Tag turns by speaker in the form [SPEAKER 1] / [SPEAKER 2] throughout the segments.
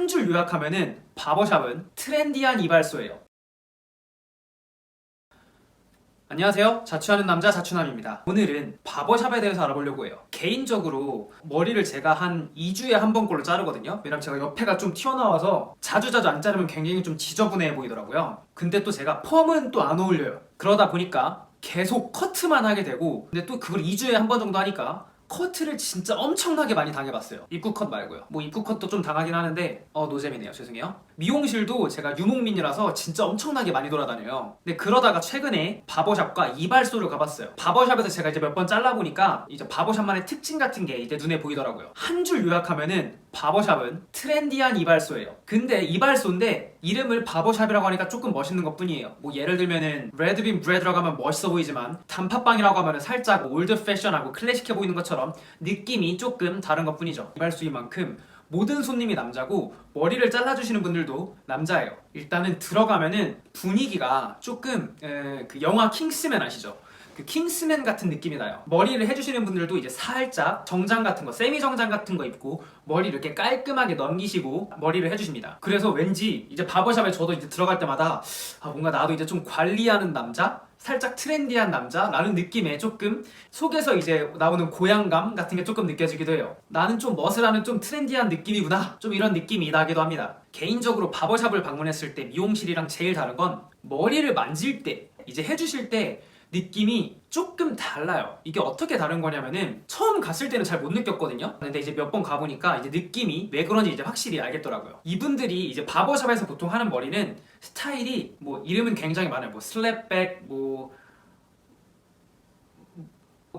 [SPEAKER 1] 한 줄 요약하면은 바버샵은 트렌디한 이발소예요. 안녕하세요. 자취하는 남자 자취남입니다. 오늘은 바버샵에 대해서 알아보려고 해요. 개인적으로 머리를 제가 한 2주에 한 번꼴로 자르거든요. 왜냐면 제가 옆에가 좀 튀어나와서 자주자주 안 자르면 굉장히 좀 지저분해 보이더라고요. 근데 또 제가 펌은 또 안 어울려요. 그러다 보니까 계속 커트만 하게 되고, 근데 또 그걸 2주에 한 번 정도 하니까 커트를 진짜 엄청나게 많이 당해봤어요. 입구 컷 말고요. 뭐 입구 컷도 좀 당하긴 하는데 노잼이네요. 죄송해요. 미용실도 제가 유목민이라서 진짜 엄청나게 많이 돌아다녀요. 근데 그러다가 최근에 바버샵과 이발소를 가봤어요. 바버샵에서 제가 이제 몇 번 잘라보니까 이제 바버샵만의 특징 같은 게 이제 눈에 보이더라고요. 한 줄 요약하면은 바버샵은 트렌디한 이발소예요. 근데 이발소인데 이름을 바버샵이라고 하니까 조금 멋있는 것 뿐이에요. 뭐 예를 들면은 레드빈 브레드라고 하면 멋있어 보이지만 단팥빵이라고 하면 살짝 올드 패션하고 클래식해 보이는 것처럼 느낌이 조금 다른 것 뿐이죠. 이발소인 만큼 모든 손님이 남자고 머리를 잘라주시는 분들도 남자예요. 일단은 들어가면은 분위기가 조금 그 영화 킹스맨 아시죠? 그 킹스맨 같은 느낌이 나요. 머리를 해주시는 분들도 이제 살짝 정장 같은 거, 세미 정장 같은 거 입고 머리 이렇게 깔끔하게 넘기시고 머리를 해주십니다. 그래서 왠지 이제 바버샵에 저도 이제 들어갈 때마다 뭔가 나도 이제 좀 관리하는 남자? 살짝 트렌디한 남자라는 느낌에 조금 속에서 이제 나오는 고향감 같은 게 조금 느껴지기도 해요. 나는 좀 멋을 좀 트렌디한 느낌이구나, 좀 이런 느낌이 나기도 합니다. 개인적으로 바버샵을 방문했을 때 미용실이랑 제일 다른 건 머리를 만질 때, 이제 해주실 때 느낌이 조금 달라요. 이게 어떻게 다른 거냐면은 처음 갔을 때는 잘 못 느꼈거든요. 근데 이제 몇 번 가보니까 이제 느낌이 왜 그런지 이제 확실히 알겠더라고요. 이분들이 이제 바버샵에서 보통 하는 머리는 스타일이 뭐 이름은 굉장히 많아요. 뭐 슬랩백, 뭐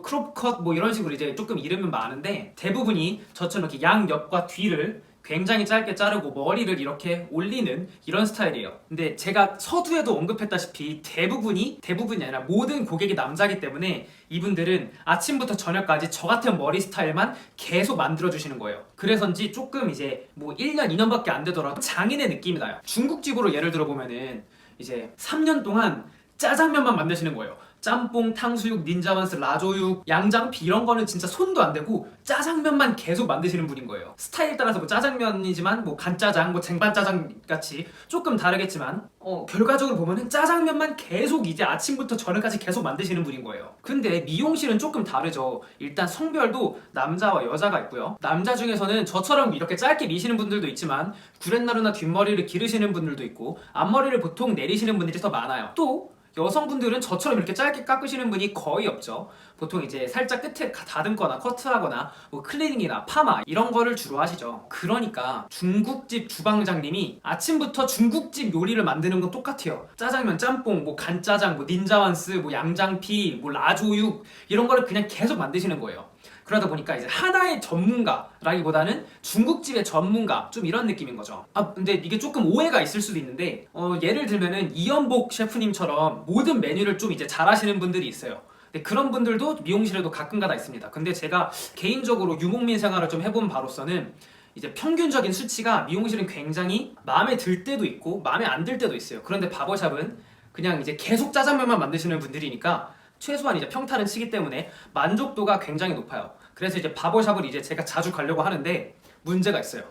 [SPEAKER 1] 크롭컷 뭐 이런 식으로 이제 조금 이름은 많은데 대부분이 저처럼 이렇게 양옆과 뒤를 굉장히 짧게 자르고 머리를 이렇게 올리는 이런 스타일이에요. 근데 제가 서두에도 언급했다시피 대부분이 아니라 모든 고객이 남자기 때문에 이분들은 아침부터 저녁까지 저 같은 머리 스타일만 계속 만들어주시는 거예요. 그래서인지 조금 이제 뭐 1년, 2년밖에 안 되더라도 장인의 느낌이 나요. 중국집으로 예를 들어보면은 이제 3년 동안 짜장면만 만드시는 거예요. 짬뽕, 탕수육, 닌자반스, 라조육, 양장피 이런 거는 진짜 손도 안 대고 짜장면만 계속 만드시는 분인 거예요. 스타일 따라서 뭐 짜장면이지만 뭐 간짜장, 뭐 쟁반짜장 같이 조금 다르겠지만 결과적으로 보면은 짜장면만 계속 이제 아침부터 저녁까지 계속 만드시는 분인 거예요. 근데 미용실은 조금 다르죠. 일단 성별도 남자와 여자가 있고요. 남자 중에서는 저처럼 이렇게 짧게 미시는 분들도 있지만 구렛나루나 뒷머리를 기르시는 분들도 있고 앞머리를 보통 내리시는 분들이 더 많아요. 또 여성분들은 저처럼 이렇게 짧게 깎으시는 분이 거의 없죠. 보통 이제 살짝 끝에 다듬거나 커트하거나 뭐 클리닝이나 파마 이런 거를 주로 하시죠. 그러니까 중국집 주방장님이 아침부터 중국집 요리를 만드는 건 똑같아요. 짜장면, 짬뽕, 뭐 간짜장, 뭐 닌자완스, 뭐 양장피, 뭐 라조육 이런 거를 그냥 계속 만드시는 거예요. 그러다 보니까 이제 하나의 전문가라기보다는 중국집의 전문가, 좀 이런 느낌인 거죠. 근데 이게 조금 오해가 있을 수도 있는데 예를 들면은 이연복 셰프님처럼 모든 메뉴를 좀 이제 잘하시는 분들이 있어요. 근데 그런 분들도 미용실에도 가끔가다 있습니다. 근데 제가 개인적으로 유목민 생활을 좀 해본 바로서는 이제 평균적인 수치가 미용실은 굉장히 마음에 들 때도 있고 마음에 안 들 때도 있어요. 그런데 바버샵은 그냥 이제 계속 짜장면만 만드시는 분들이니까 최소한 이제 평타는 치기 때문에 만족도가 굉장히 높아요. 그래서 이제 바버샵을 이제 제가 자주 가려고 하는데 문제가 있어요.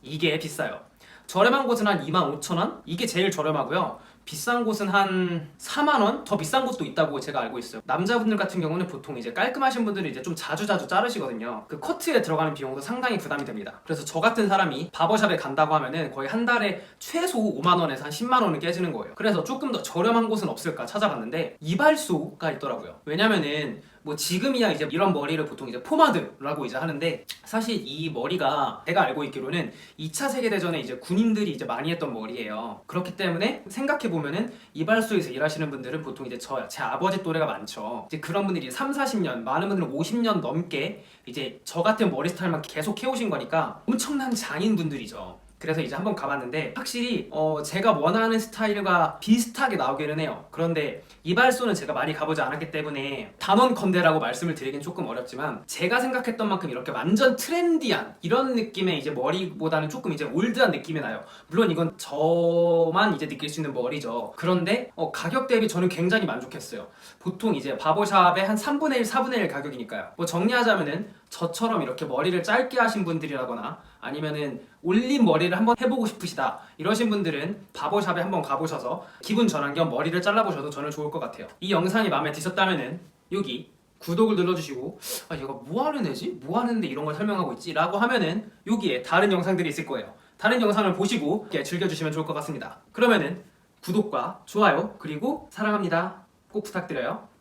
[SPEAKER 1] 이게 비싸요. 저렴한 곳은 한 25,000원? 이게 제일 저렴하고요. 비싼 곳은 한 4만원? 더 비싼 곳도 있다고 제가 알고 있어요. 남자분들 같은 경우는 보통 이제 깔끔하신 분들은 이제 좀 자주자주 자르시거든요. 그 커트에 들어가는 비용도 상당히 부담이 됩니다. 그래서 저 같은 사람이 바버샵에 간다고 하면은 거의 한 달에 최소 5만원에서 한 10만원은 깨지는 거예요. 그래서 조금 더 저렴한 곳은 없을까 찾아봤는데 이발소가 있더라고요. 왜냐면은 뭐 지금이야 이제 이런 머리를 보통 이제 포마드라고 이제 하는데 사실 이 머리가 제가 알고 있기로는 2차 세계대전에 이제 군인들이 이제 많이 했던 머리예요. 그렇기 때문에 생각해보면은 이발소에서 일하시는 분들은 보통 이제 제 아버지 또래가 많죠. 이제 그런 분들이 3, 40년, 많은 분들은 50년 넘게 이제 저 같은 머리 스타일만 계속 해오신 거니까 엄청난 장인분들이죠. 그래서 이제 한번 가봤는데 확실히 제가 원하는 스타일과 비슷하게 나오기는 해요. 그런데 이발소는 제가 많이 가보지 않았기 때문에 단언컨대라고 말씀을 드리긴 조금 어렵지만 제가 생각했던 만큼 이렇게 완전 트렌디한 이런 느낌의 이제 머리보다는 조금 이제 올드한 느낌이 나요. 물론 이건 저만 이제 느낄 수 있는 머리죠. 그런데 가격 대비 저는 굉장히 만족했어요. 보통 이제 바버샵의 한 3분의 1, 4분의 1 가격이니까요. 뭐 정리하자면은 저처럼 이렇게 머리를 짧게 하신 분들이라거나 아니면은 올린 머리를 한번 해보고 싶으시다 이러신 분들은 바버샵에 한번 가보셔서 기분 전환 겸 머리를 잘라보셔도 저는 좋을 것 같아요. 이 영상이 마음에 드셨다면은 여기 구독을 눌러주시고 아 얘가 뭐 하는 애지? 뭐 하는데 이런 걸 설명하고 있지? 라고 하면은 여기에 다른 영상들이 있을 거예요. 다른 영상을 보시고 이렇게 즐겨주시면 좋을 것 같습니다. 그러면은 구독과 좋아요 그리고 사랑합니다 꼭 부탁드려요.